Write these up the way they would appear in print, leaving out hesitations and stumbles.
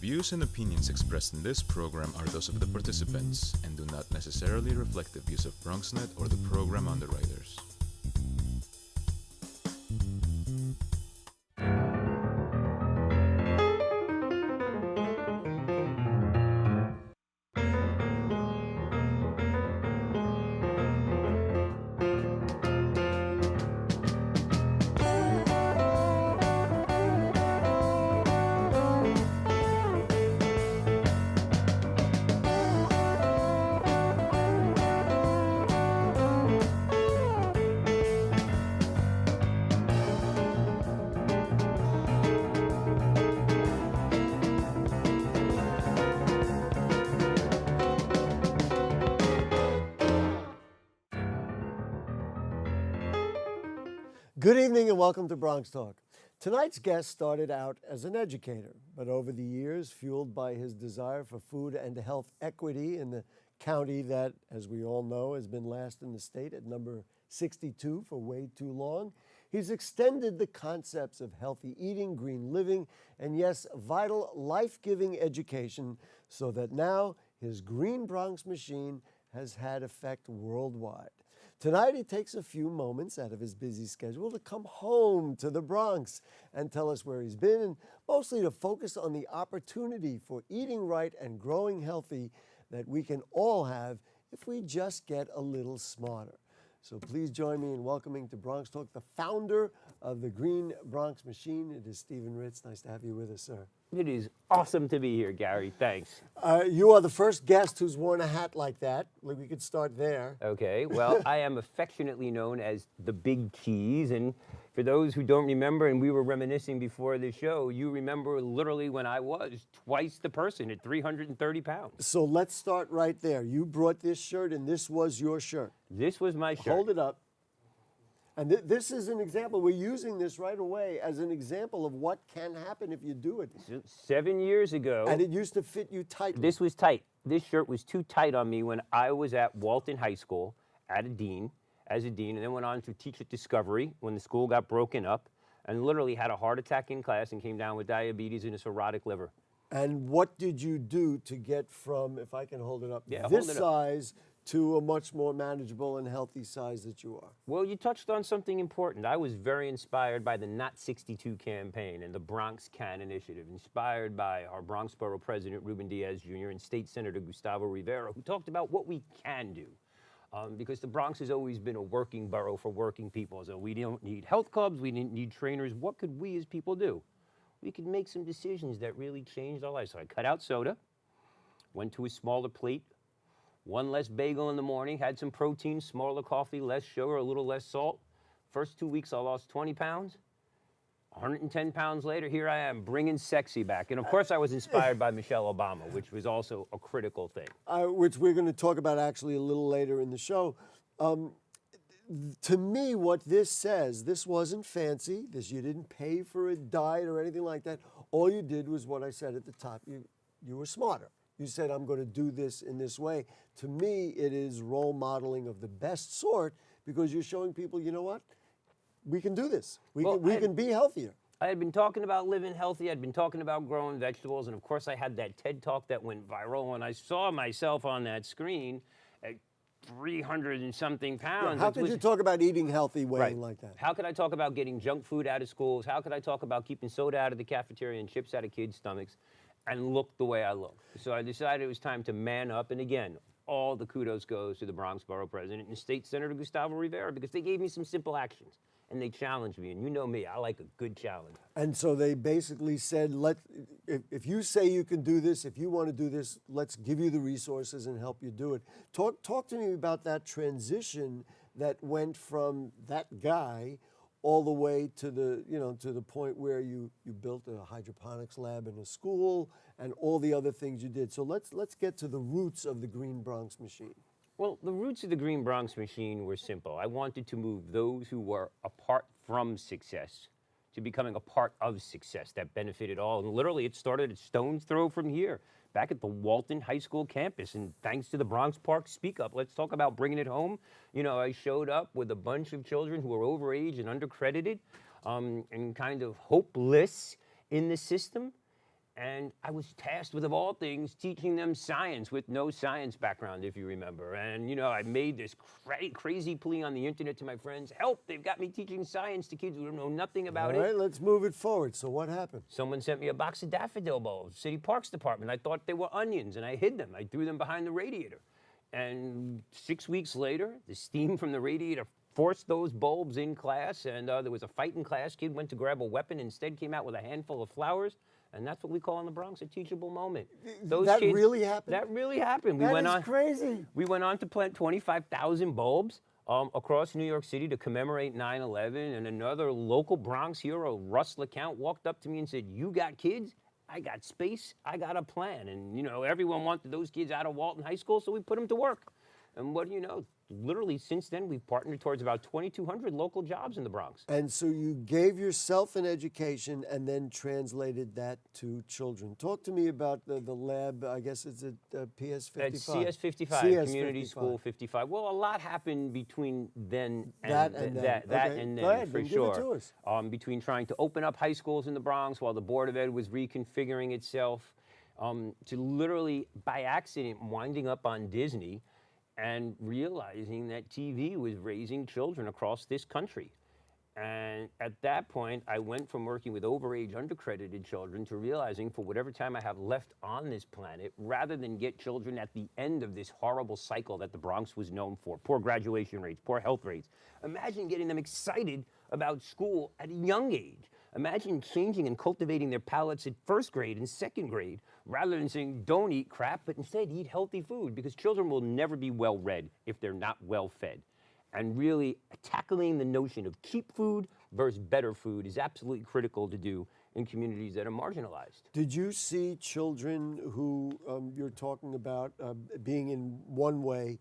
views and opinions expressed in this program are those of the participants and do not necessarily reflect the views of BronxNet or the program underwriters. Good evening and welcome to Bronx Talk. Tonight's guest started out as an educator, but over the years, fueled by his desire for food and health equity in the county that, as we all know, has been last in the state at number 62 for way too long, he's extended the concepts of healthy eating, green living, and yes, vital life-giving education so that now his Green Bronx machine has had effect worldwide. Tonight, he takes a few moments out of his busy schedule to come home to the Bronx and tell us where he's been, and mostly to focus on the opportunity for eating right and growing healthy that we can all have if we just get a little smarter. So please join me in welcoming to Bronx Talk the founder of the Green Bronx Machine. It is Stephen Ritz. Nice to have you with us, sir. It is awesome to be here, Gary. Thanks. You are the first guest who's worn a hat like that. We could start there. Okay, well, I am affectionately known as the Big Cheese, and for those who don't remember, and we were reminiscing before the show, you remember literally when I was twice the person at 330 pounds. So let's start right there. You brought this shirt, and this was your shirt. This was my shirt. Hold it up. And this is an example. We're using this right away as an example of what can happen if you do it. 7 years ago. And it used to fit you tightly. This was tight. This shirt was too tight on me when I was at Walton High School as a dean, and then went on to teach at Discovery when the school got broken up, and literally had a heart attack in class and came down with diabetes and a cirrhotic liver. And what did you do to get from, if I can hold it up, Yeah, this hold it up, size to a much more manageable and healthy size that you are? Well, you touched on something important. I was very inspired by the Not 62 campaign and the Bronx Can initiative, inspired by our Bronx Borough President, Ruben Diaz Jr., and State Senator Gustavo Rivera, who talked about what we can do. Because the Bronx has always been a working borough for working people. So we don't need health clubs, we didn't need trainers. What could we as people do? We could make some decisions that really changed our lives. So I cut out soda, went to a smaller plate, one less bagel in the morning, had some protein, smaller coffee, less sugar, a little less salt. First 2 weeks, I lost 20 pounds. 110 pounds later, here I am, bringing sexy back. And of course, I was inspired by Michelle Obama, which was also a critical thing. Which we're going to talk about actually a little later in the show. To me, what this says, this wasn't fancy. You didn't pay for a diet or anything like that. All you did was what I said at the top. You were smarter. You said, I'm going to do this in this way. To me, it is role modeling of the best sort because you're showing people, you know what? We can do this. We can be healthier. I had been talking about living healthy. I'd been talking about growing vegetables. And of course, I had that TED Talk that went viral. And I saw myself on that screen at 300 and something pounds. Yeah, how could you talk about eating healthy weighing like that? How could I talk about getting junk food out of schools? How could I talk about keeping soda out of the cafeteria and chips out of kids' stomachs and look the way I look? So I decided it was time to man up. And again, all the kudos goes to the Bronx Borough President and State Senator Gustavo Rivera because they gave me some simple actions. And they challenged me, and you know me, I like a good challenge. And so they basically said, if you say you can do this, if you want to do this, let's give you the resources and help you do it. Talk to me about that transition that went from that guy all the way to the point where you built a hydroponics lab in a school and all the other things you did. So let's get to the roots of the Green Bronx Machine. Well, the roots of the Green Bronx Machine were simple. I wanted to move those who were apart from success to becoming a part of success that benefited all. And literally, it started a stone's throw from here, back at the Walton High School campus. And thanks to the Bronx Park Speak Up, let's talk about bringing it home. You know, I showed up with a bunch of children who were overage and undercredited and kind of hopeless in the system. And I was tasked with, of all things, teaching them science with no science background, if you remember. And, you know, I made this crazy plea on the internet to my friends, help, they've got me teaching science to kids who know nothing about it. All right, let's move it forward. So what happened? Someone sent me a box of daffodil bulbs, City Parks Department. I thought they were onions, and I hid them. I threw them behind the radiator. And 6 weeks later, the steam from the radiator forced those bulbs in class, and there was a fight in class. Kid went to grab a weapon, instead came out with a handful of flowers. And that's what we call in the Bronx a teachable moment. That kids, really happened? That really happened. That is crazy. We went on to plant 25,000 bulbs across New York City to commemorate 9/11. And another local Bronx hero, Russ LeCount, walked up to me and said, you got kids? I got space. I got a plan. And, you know, everyone wanted those kids out of Walton High School, so we put them to work. And what do you know? Literally, since then, we've partnered towards about 2,200 local jobs in the Bronx. And so you gave yourself an education and then translated that to children. Talk to me about the lab. I guess it's at PS55. It's CS55, Community School 55. Well, a lot happened between then and that and then, Go ahead, for give sure. It to us. Between trying to open up high schools in the Bronx while the Board of Ed was reconfiguring itself, to literally, by accident, winding up on Disney, and realizing that TV was raising children across this country. And at that point, I went from working with overage, undercredited children to realizing for whatever time I have left on this planet, rather than get children at the end of this horrible cycle that the Bronx was known for, poor graduation rates, poor health rates, imagine getting them excited about school at a young age. Imagine changing and cultivating their palates at first grade and second grade, rather than saying, don't eat crap, but instead eat healthy food, because children will never be well-read if they're not well-fed. And really tackling the notion of cheap food versus better food is absolutely critical to do in communities that are marginalized. Did you see children who you're talking about being in one way,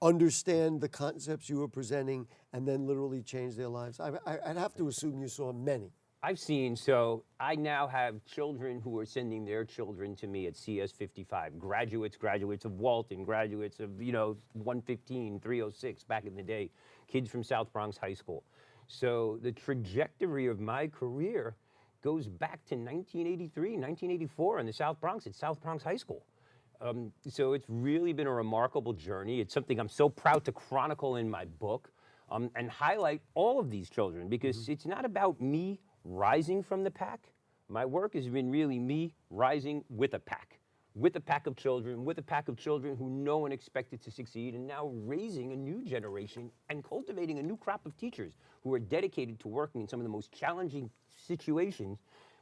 understand the concepts you were presenting, and then literally change their lives? I'd have to assume you saw many. I've seen, so I now have children who are sending their children to me at CS55, graduates of Walton, graduates of, 115, 306 back in the day, kids from South Bronx High School. So the trajectory of my career goes back to 1983, 1984 in the South Bronx at South Bronx High School. So it's really been a remarkable journey. It's something I'm so proud to chronicle in my book and highlight all of these children, because it's not about me rising from the pack. My work has been really me rising with a pack of children who no one expected to succeed, and now raising a new generation and cultivating a new crop of teachers who are dedicated to working in some of the most challenging situations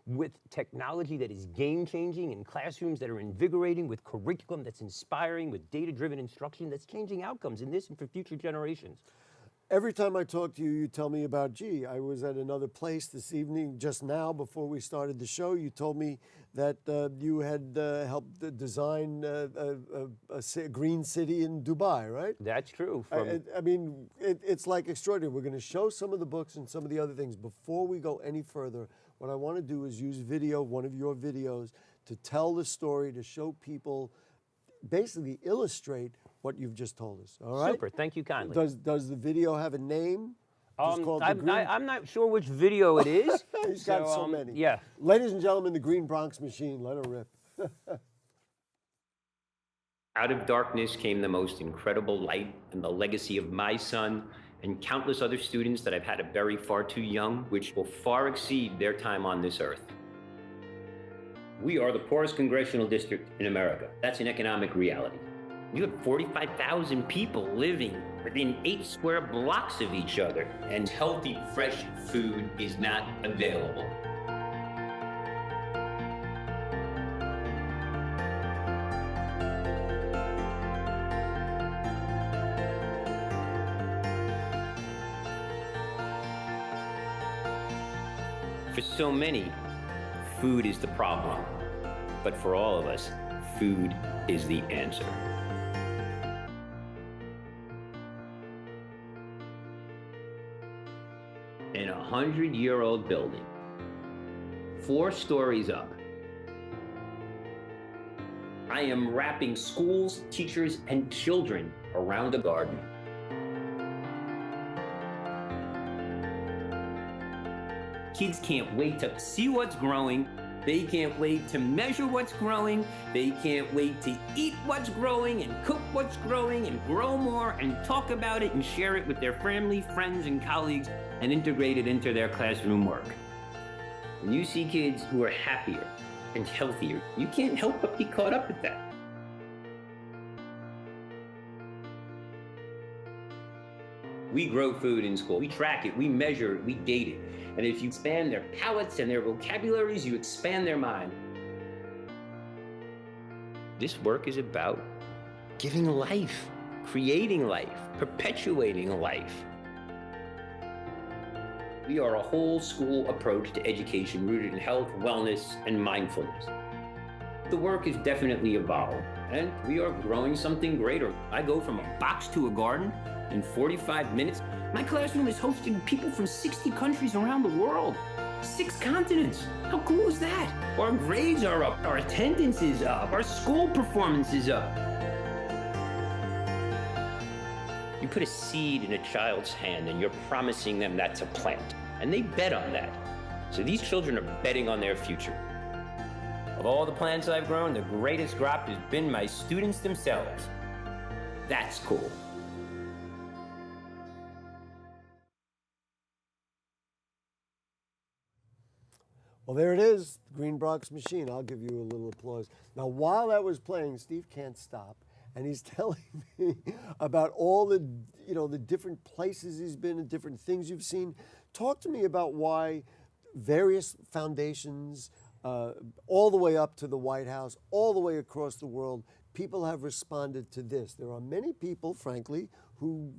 with technology that is game-changing, in classrooms that are invigorating, with curriculum that's inspiring, with data-driven instruction that's changing outcomes in this and for future generations. Every time I talk to you, you tell me about, gee, I was at another place this evening, just now, before we started the show. You told me that you had helped design a green city in Dubai, right? That's true. I mean, it's like extraordinary. We're going to show some of the books and some of the other things. Before we go any further, what I want to do is use video, one of your videos, to tell the story, to show people, basically illustrate what you've just told us. All right? Super. Thank you kindly. Does the video have a name? I'm not sure which video it is. He's got so many. Yeah. Ladies and gentlemen, the Green Bronx Machine. Let her rip. Out of darkness came the most incredible light, and the legacy of my son and countless other students that I've had to bury far too young, which will far exceed their time on this earth. We are the poorest congressional district in America. That's an economic reality. You have 45,000 people living within 8 square blocks of each other, and healthy, fresh food is not available. For so many, food is the problem. But for all of us, food is the answer. In a 100-year-old building, 4 stories up, I am wrapping schools, teachers, and children around a garden. Kids can't wait to see what's growing They can't wait to measure what's growing. They can't wait to eat what's growing and cook what's growing and grow more and talk about it and share it with their family, friends, and colleagues and integrate it into their classroom work. When you see kids who are happier and healthier, you can't help but be caught up with that. We grow food in school. We track it, we measure it, we date it. And if you expand their palates and their vocabularies, you expand their mind. This work is about giving life, creating life, perpetuating life. We are a whole school approach to education rooted in health, wellness, and mindfulness. The work has definitely evolved, and we are growing something greater. I go from a box to a garden in 45 minutes. My classroom has hosted people from 60 countries around the world, 6 continents. How cool is that? Our grades are up, our attendance is up, our school performance is up. You put a seed in a child's hand and you're promising them that's a plant, and they bet on that. So these children are betting on their future. Of all the plants I've grown, the greatest crop has been my students themselves. That's cool. Well, there it is, the Green Bronx Machine. I'll give you a little applause. Now, while that was playing, Steve can't stop, and he's telling me about all the, the different places he's been and different things you've seen. Talk to me about why various foundations, all the way up to the White House, all the way across the world, people have responded to this. There are many people, frankly, who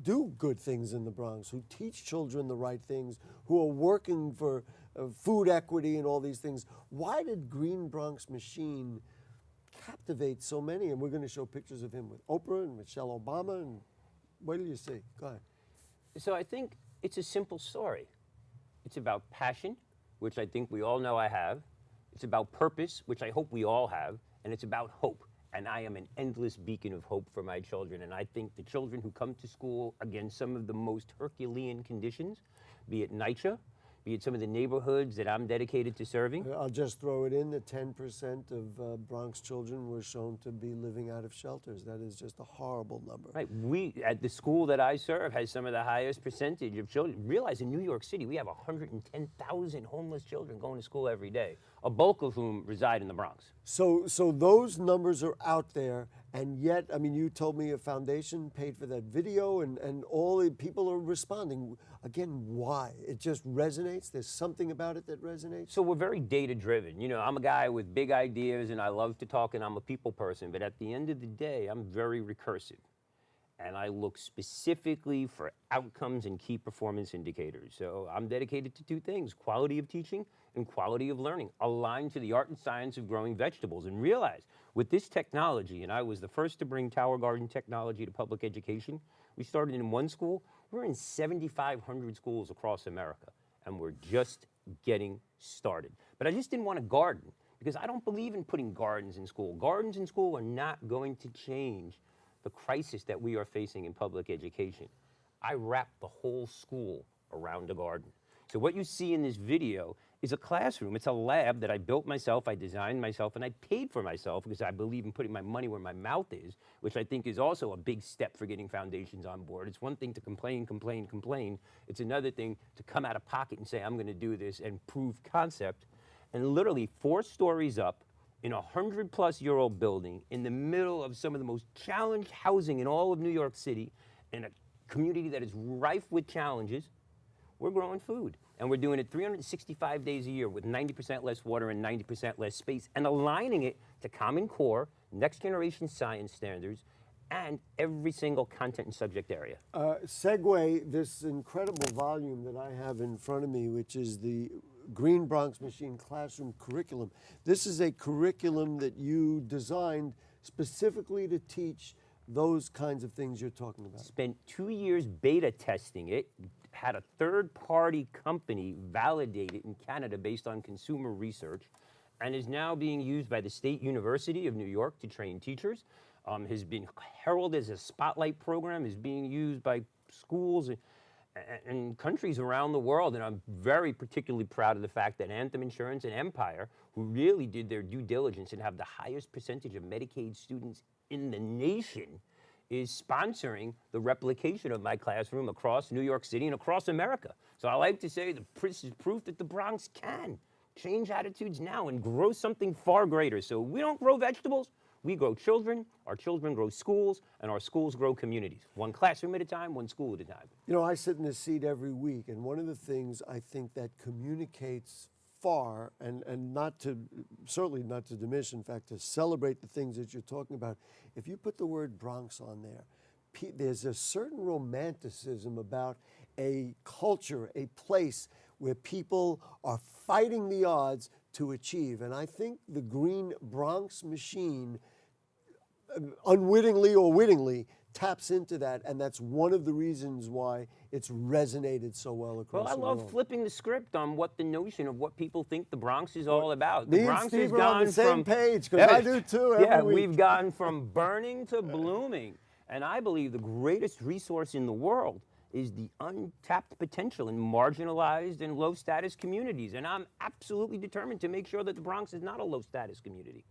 do good things in the Bronx, who teach children the right things, who are working for food equity and all these things. Why did Green Bronx Machine captivate so many? And we're going to show pictures of him with Oprah and Michelle Obama. And what do you see? Go ahead. So I think it's a simple story. It's about passion, which I think we all know I have. It's about purpose, which I hope we all have. And it's about hope. And I am an endless beacon of hope for my children. And I think the children who come to school against some of the most Herculean conditions, be it NYCHA, be it some of the neighborhoods that I'm dedicated to serving. I'll just throw it in, that 10% of Bronx children were shown to be living out of shelters. That is just a horrible number. Right, we, at the school that I serve, has some of the highest percentage of children. Realize in New York City, we have 110,000 homeless children going to school every day, a bulk of whom reside in the Bronx. So those numbers are out there, and yet, I mean, you told me a foundation paid for that video, and all the people are responding. Again, why? It just resonates? There's something about it that resonates? So we're very data-driven. You know, I'm a guy with big ideas, and I love to talk, and I'm a people person, but at the end of the day, I'm very recursive. And I look specifically for outcomes and key performance indicators. So I'm dedicated to 2 things, quality of teaching and quality of learning, aligned to the art and science of growing vegetables. And realize, with this technology, and I was the first to bring Tower Garden technology to public education, we started in 1 school, we're in 7,500 schools across America, and we're just getting started. But I just didn't want a garden, because I don't believe in putting gardens in school. Gardens in school are not going to change the crisis that we are facing in public education. I wrapped the whole school around a garden. So what you see in this video is a classroom. It's a lab that I built myself, I designed myself, and I paid for myself because I believe in putting my money where my mouth is, which I think is also a big step for getting foundations on board. It's one thing to complain. It's another thing to come out of pocket and say, I'm gonna do this and prove concept. And literally 4 stories up, in a 100-plus-year-old building in the middle of some of the most challenged housing in all of New York City, in a community that is rife with challenges, we're growing food. And we're doing it 365 days a year with 90% less water and 90% less space, and aligning it to Common Core, next generation science standards, and every single content and subject area. Segue this incredible volume that I have in front of me, which is the Green Bronx Machine Classroom Curriculum. This is a curriculum that you designed specifically to teach those kinds of things you're talking about. Spent 2 years beta testing it, had a third-party company validate it in Canada based on consumer research, and is now being used by the State University of New York to train teachers. Has been heralded as a spotlight program, is being used by schools. and countries around the world, and I'm very particularly proud of the fact that Anthem Insurance and Empire, who really did their due diligence and have the highest percentage of Medicaid students in the nation, is sponsoring the replication of my classroom across New York City and across America. So I like to say this is proof that the Bronx can change attitudes now and grow something far greater. So we don't grow vegetables, we grow children, our children grow schools, and our schools grow communities. One classroom at a time, one school at a time. You know, I sit in this seat every week, and one of the things I think that communicates far, and certainly not to diminish, in fact, to celebrate the things that you're talking about, if you put the word Bronx on there, there's a certain romanticism about a culture, a place where people are fighting the odds to achieve. And I think the Green Bronx machine, unwittingly or wittingly, taps into that, and that's one of the reasons why it's resonated so well across the world. Well, I love flipping the script on what the notion of what people think the Bronx is all about. Me The Bronx and Steve has are on gone the same from page, because I do too every week. We've gone from burning to blooming, and I believe the greatest resource in the world is the untapped potential in marginalized and low-status communities, and I'm absolutely determined to make sure that the Bronx is not a low-status community.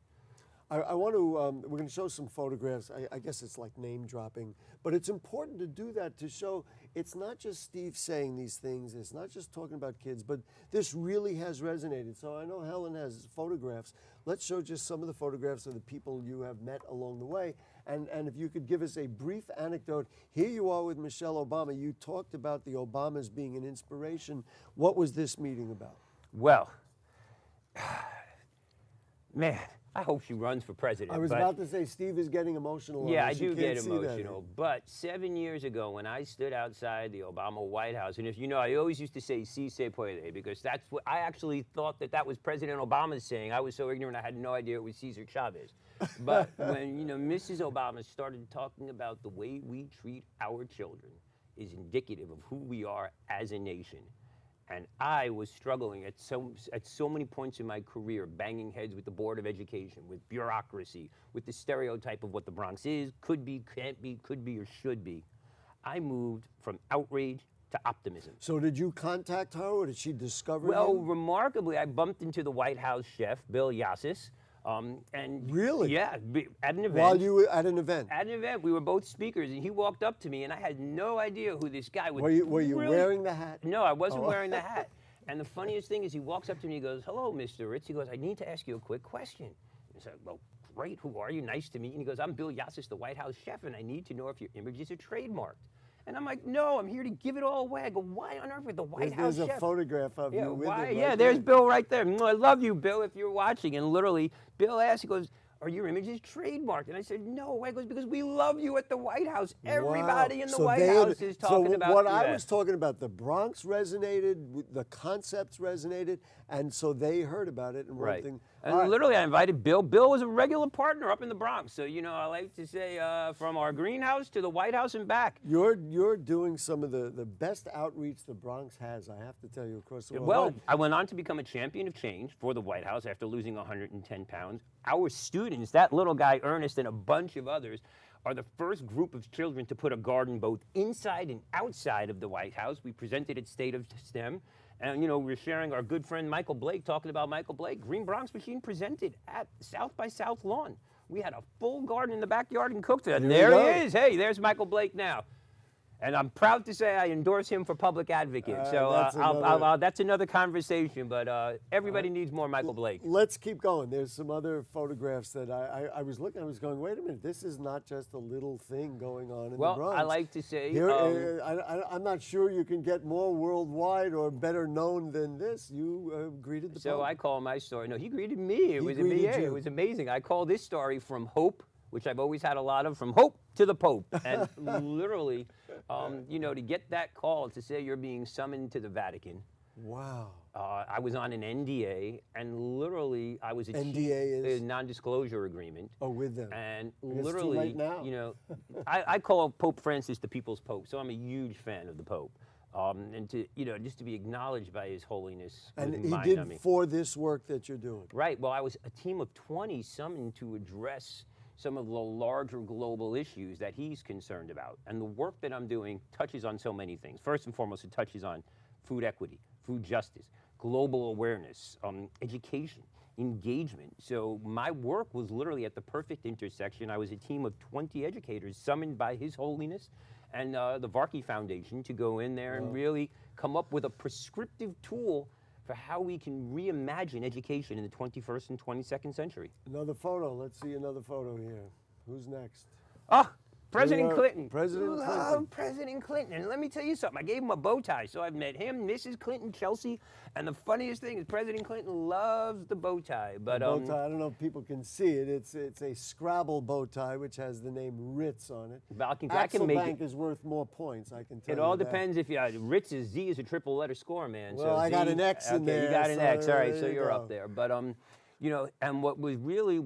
I want to, we're going to show some photographs. I guess it's like name dropping, but it's important to do that to show it's not just Steve saying these things, it's not just talking about kids, but this really has resonated. So I know Helen has photographs. Let's show just some of the photographs of the people you have met along the way. And if you could give us a brief anecdote. Here you are with Michelle Obama. You talked about the Obamas being an inspiration. What was this meeting about? Well, man, I hope she runs for president. I was about to say, Steve is getting emotional. Yeah, I on this. You do can't get see that. emotional. But 7 years ago, when I stood outside the Obama White House, and if you know, I always used to say "si se puede," because that's what I actually thought that was President Obama saying. I was so ignorant, I had no idea it was Cesar Chavez. But when Mrs. Obama started talking about the way we treat our children is indicative of who we are as a nation. And I was struggling at so many points in my career, banging heads with the Board of Education, with bureaucracy, with the stereotype of what the Bronx is, could be, can't be, could be, or should be. I moved from outrage to optimism. So did you contact her, or did she discover Well, you? remarkably, I bumped into the White House chef, Bill Yassis. And Really? Yeah, at an event. While you were at an event? At an event, we were both speakers, and he walked up to me, and I had no idea who this guy was. Were you wearing the hat? No, I wasn't wearing the hat. And the funniest thing is he walks up to me, he goes, "Hello, Mr. Ritz." He goes, "I need to ask you a quick question." I said, "Well, great, who are you? Nice to meet you." And he goes, "I'm Bill Yassis, the White House chef, and I need to know if your images are trademarked." And I'm like, "No, I'm here to give it all away." I go, "Why on earth would the White House There's chef?" a photograph of you with him. Yeah, there's Bill right there. I love you, Bill, if you're watching. And literally, Bill asked, he goes, "Are your images trademarked?" And I said, "No." He goes, "Because we love you at the White House. Everybody in the White House is talking about you." What I was talking about, the Bronx resonated, the concepts resonated, and so they heard about it. And Right. one thing, And literally, I invited Bill. Bill was a regular partner up in the Bronx. So, I like to say from our greenhouse to the White House and back. You're doing some of the best outreach the Bronx has, I have to tell you, across the world. Well, I went on to become a champion of change for the White House after losing 110 pounds. Our students, that little guy Ernest and a bunch of others, are the first group of children to put a garden both inside and outside of the White House. We presented at State of STEM. And, we're sharing our good friend Michael Blake, talking about Michael Blake. Green Bronx Machine presented at South by South lawn. We had a full garden in the backyard in Cookville. And there he is. Hey, there's Michael Blake now. And I'm proud to say I endorse him for public advocate. So that's another conversation, but everybody needs more Michael Blake. Let's keep going. There's some other photographs that I was looking, I was going, wait a minute, this is not just a little thing going on in the Bronx. Well, I like to say... Here, I'm not sure you can get more worldwide or better known than this. You greeted the Pope. So I call my story. No, he greeted me. It was amazing. I call this story from hope, which I've always had a lot of, from hope to the Pope. And literally, to get that call to say you're being summoned to the Vatican. Wow. I was on an NDA, and literally I was a NDA is? a non-disclosure agreement. Oh, with them. And It's literally, too late now. I call Pope Francis the people's Pope, so I'm a huge fan of the Pope. And to just to be acknowledged by His Holiness. And was he mind-numbing. did for this work that you're doing. Right. Well, I was a team of 20 summoned to address some of the larger global issues that he's concerned about. And the work that I'm doing touches on so many things. First and foremost, it touches on food equity, food justice, global awareness, education, engagement. So my work was literally at the perfect intersection. I was a team of 20 educators summoned by His Holiness and the Varkey Foundation to go in there and really come up with a prescriptive tool for how we can reimagine education in the 21st and 22nd century. Another photo. Let's see another photo here. Who's next? Ah, President Clinton. President Clinton. President Clinton. And let me tell you something. I gave him a bow tie. So I've met him, Mrs. Clinton, Chelsea. And the funniest thing is President Clinton loves the bow tie. But bow tie, I don't know if people can see it. It's a Scrabble bow tie, which has the name Ritz on it. I can make Axelbank is worth more points, I can tell you. It all depends if you, Ritz is, Z is a triple letter score, man. Well, so I got an X in there. You got an X. All right, so there you you're go. up there. But, you know, and what was really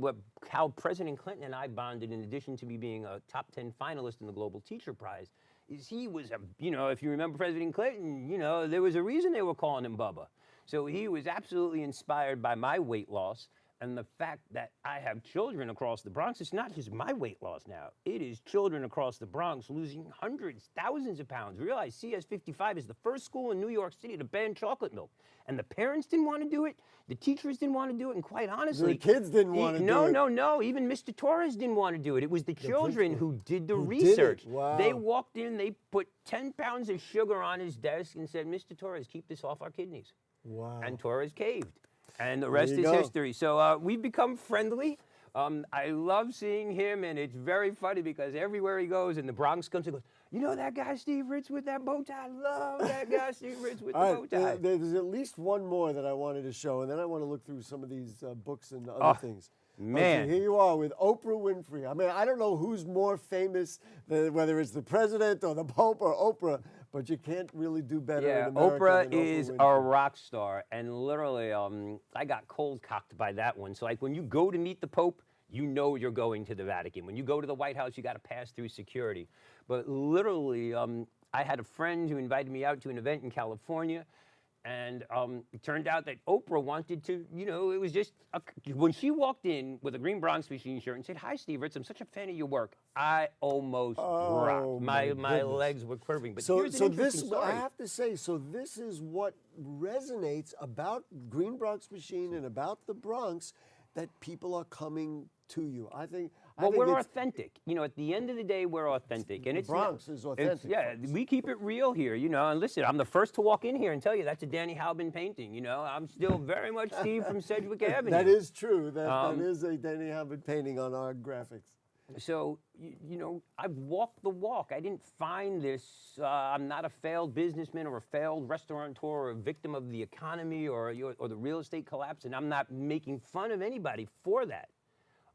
how President Clinton and I bonded, in addition to me being a top 10 finalist in the Global Teacher Prize, is he was you know, if you remember President Clinton, you know, there was a reason they were calling him Bubba. So he was absolutely inspired by my weight loss and the fact that I have children across the Bronx. It's not just my weight loss now. It is children across the Bronx losing hundreds, thousands of pounds. Realize CS55 is the first school in New York City to ban chocolate milk. And the parents didn't want to do it. The teachers didn't want to do it. And quite honestly, The kids didn't want to do it. No. Even Mr. Torres didn't want to do it. It was the children who did the Who did it. research. Wow. They walked in, they put 10 pounds of sugar on his desk and said, Mr. Torres, keep this off our kidneys. Wow. And Torres caved. And the rest you is go. history. So we've become friendly. I love seeing him, and it's very funny because everywhere he goes, and the Bronx comes and goes, you know that guy Steve Ritz with that bow tie? I love that guy Steve Ritz with the All bow right, tie. there's at least one more that I wanted to show, and then I want to look through some of these books and other things. man. Okay, here you are with Oprah Winfrey. I mean, I don't know who's more famous, whether it's the president or the Pope or Oprah, but you can't really do better in America Oprah than is Oprah a Winfrey. rock star, and literally, I got cold cocked by that one. So, like, when you go to meet the Pope, you know you're going to the Vatican. When you go to the White House, you got to pass through security. But literally, I had a friend who invited me out to an event in California, and it turned out that Oprah wanted to, you know, it was just, when she walked in with a green Bronx machine shirt and said, "Hi, Steve Ritz, I'm such a fan of your work," I almost dropped. My goodness. legs were quivering. But So, here's an so interesting this, story. I have to say, so this is what resonates about Green Bronx Machine and about the Bronx, that people are coming to you. I think Well, we're it's- authentic. You know, at the end of the day, we're authentic. And The it's Bronx is authentic, Yeah, folks. we keep it real here, you know. And listen, I'm the first to walk in here and tell you that's a Danny Halbin painting. You know, I'm still very much Steve from Sedgwick Avenue. That is true. That is a Danny Halbert painting on our graphics. So, you know, I've walked the walk. I didn't find this, I'm not a failed businessman or a failed restaurateur or a victim of the economy or the real estate collapse, and I'm not making fun of anybody for that.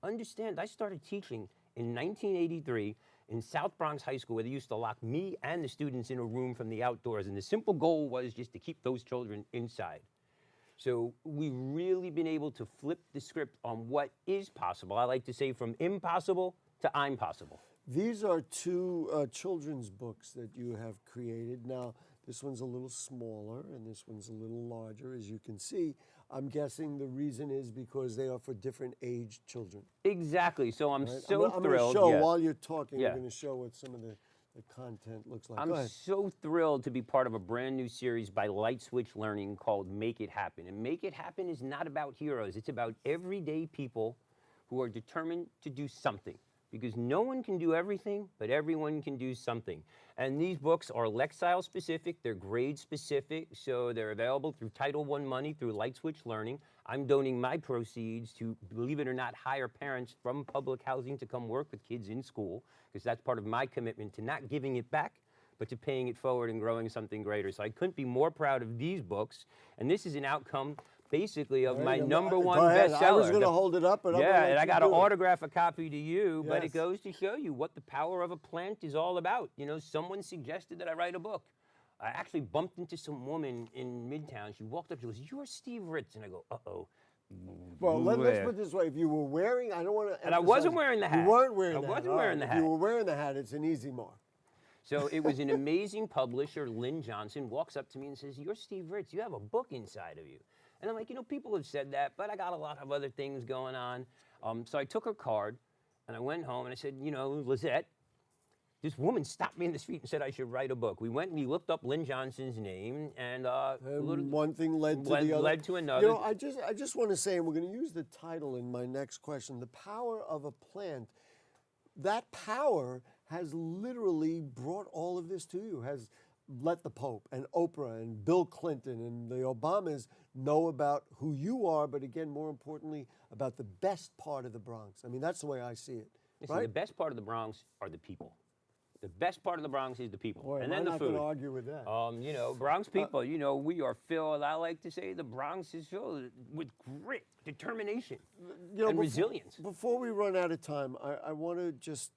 Understand, I started teaching in 1983 in South Bronx High School, where they used to lock me and the students in a room from the outdoors, and the simple goal was just to keep those children inside. So we've really been able to flip the script on what is possible. I like to say from impossible to I'm possible. These are two children's books that you have created. Now, this one's a little smaller and this one's a little larger, as you can see. I'm guessing the reason is because they are for different aged children. Exactly. So I'm Right? so I'm thrilled. going to show, yeah. while you're talking, Yeah. I'm going to show what some of the content looks like. Go I'm ahead. so thrilled to be part of a brand new series by Light Switch Learning called Make It Happen. And Make It Happen is not about heroes. It's about everyday people who are determined to do something. Because no one can do everything, but everyone can do something. And these books are Lexile specific, they're grade specific, so they're available through Title I money through Light Switch Learning. I'm donating my proceeds to, believe it or not, hire parents from public housing to come work with kids in school, because that's part of my commitment to not giving it back, but to paying it forward and growing something greater. So I couldn't be more proud of these books. And this is an outcome basically of my #1 Go ahead. bestseller. I was going to hold it up, but I'm Yeah, gonna let and I you got to do it. autograph a copy to you, but it Yes. goes to show you what the power of a plant is all about. You know, someone suggested that I write a book. I actually bumped into some woman in Midtown. She walked up, she goes, "You're Steve Ritz." And I go, "Uh-oh." Well, let's put it this way. If you were wearing, I don't want to. And I wasn't wearing the hat. You weren't wearing I the wasn't hat. All wearing right. the If you hat. were wearing the hat, it's an easy mark. So it was an amazing publisher, Lynn Johnson, walks up to me and says, "You're Steve Ritz. You have a book inside of you." And I'm like, you know, people have said that, but I got a lot of other things going on. So I took her card, And I went home and I said, you know, Lizette, this woman stopped me in the street and said I should write a book. We went and we looked up Lynn Johnson's name, and one thing led to the other. Led to another. You know, I just want to say, and we're going to use the title in my next question, the power of a plant. That power has literally brought all of this to you, has let the Pope and Oprah and Bill Clinton and the Obamas know about who you are, but again, more importantly, about the best part of the Bronx. I mean, that's the way I see it. Listen, right? the best part of the Bronx are the people. The best part of the Bronx is the people, Boy, and then I'm the not food. going to argue with that. You know, Bronx people, you know, we are filled, I like to say the Bronx is filled with grit, determination, You know, and resilience. Before we run out of time, I want to just,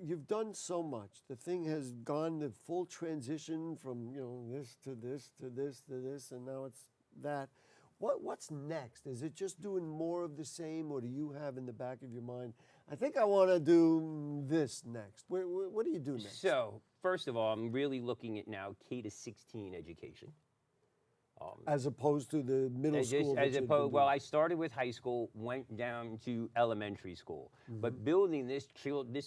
you've done so much. The thing has gone the full transition from, you know, this to this to this to this, and now it's that. What's next? Is it just doing more of the same, or do you have in the back of your mind, I think I want to do this next? What do you do next? So, first of all, I'm really looking at now K-16 education. As opposed to the middle school? Well, I started with high school, went down to elementary school. But building this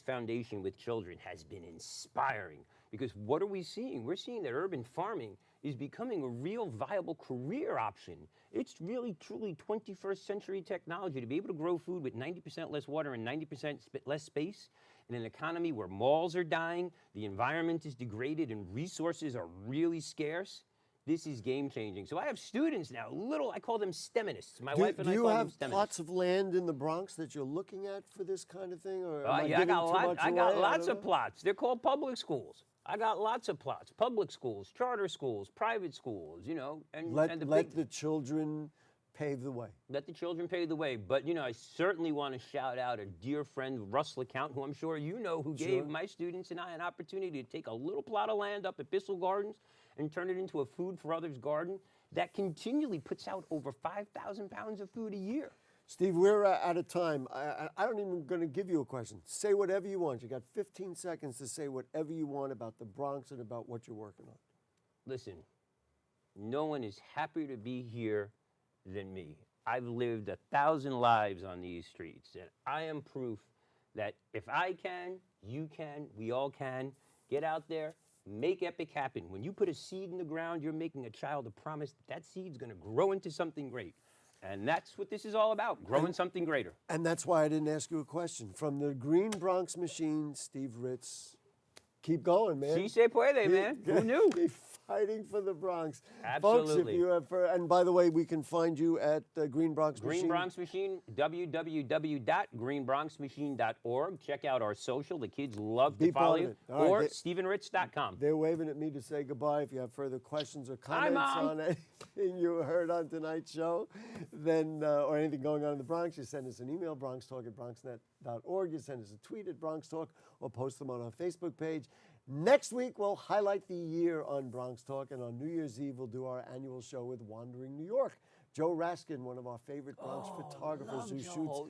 foundation with children has been inspiring, because what are we seeing? We're seeing that urban farming is becoming a real viable career option. It's really, truly 21st century technology to be able to grow food with 90% less water and 90% less space in an economy where malls are dying, the environment is degraded, and resources are really scarce. This is game changing. So I have students now, I call them STEMinists. My wife and I call them STEMinists. Do you have plots of land in the Bronx that you're looking at for this kind of thing? Or I got lots of plots. They're called public schools. I got lots of plots. Public schools, charter schools, private schools, you know. And let the children pave the way. Let the children pave the way. But, you know, I certainly want to shout out a dear friend, Russ LeCount, who I'm sure you know, who gave my students and I an opportunity to take a little plot of land up at Bissell Gardens and turn it into a Food for Others garden that continually puts out over 5,000 pounds of food a year. Steve, we're out of time. I don't even going to give you a question. Say whatever you want. You got 15 seconds to say whatever you want about the Bronx and about what you're working on. Listen, no one is happier to be here than me. I've lived 1,000 lives on these streets, and I am proof that if I can, you can, we all can. Get out there, make epic happen. When you put a seed in the ground, you're making a child a promise that seed's going to grow into something great. And that's what this is all about, growing something greater. And that's why I didn't ask you a question. From the Green Bronx Machine, Steve Ritz, keep going, man. Si se puede, man. Who knew? Keep fighting for the Bronx. Absolutely. Folks, if you have, and by the way, we can find you at Green Bronx Machine. Green Bronx Machine, www.greenbronxmachine.org. Check out our social. The kids love to follow you. Or StephenRitz.com. They're waving at me to say goodbye. If you have further questions or comments on anything you heard on tonight's show, then or anything going on in the Bronx, you send us an email, bronxtalk@bronxnet.org. You send us a tweet at BronxTalk or post them on our Facebook page. Next week, we'll highlight the year on Bronx Talk, and on New Year's Eve, we'll do our annual show with Wandering New York. Joe Raskin, one of our favorite Bronx photographers who shoots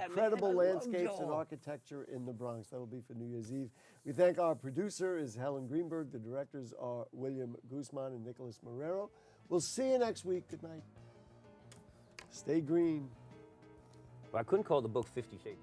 incredible landscapes and architecture in the Bronx. That will be for New Year's Eve. We thank our producer is Helen Greenberg. The directors are William Guzman and Nicholas Marrero. We'll see you next week. Good night. Stay green. Well, I couldn't call the book 50 Shades.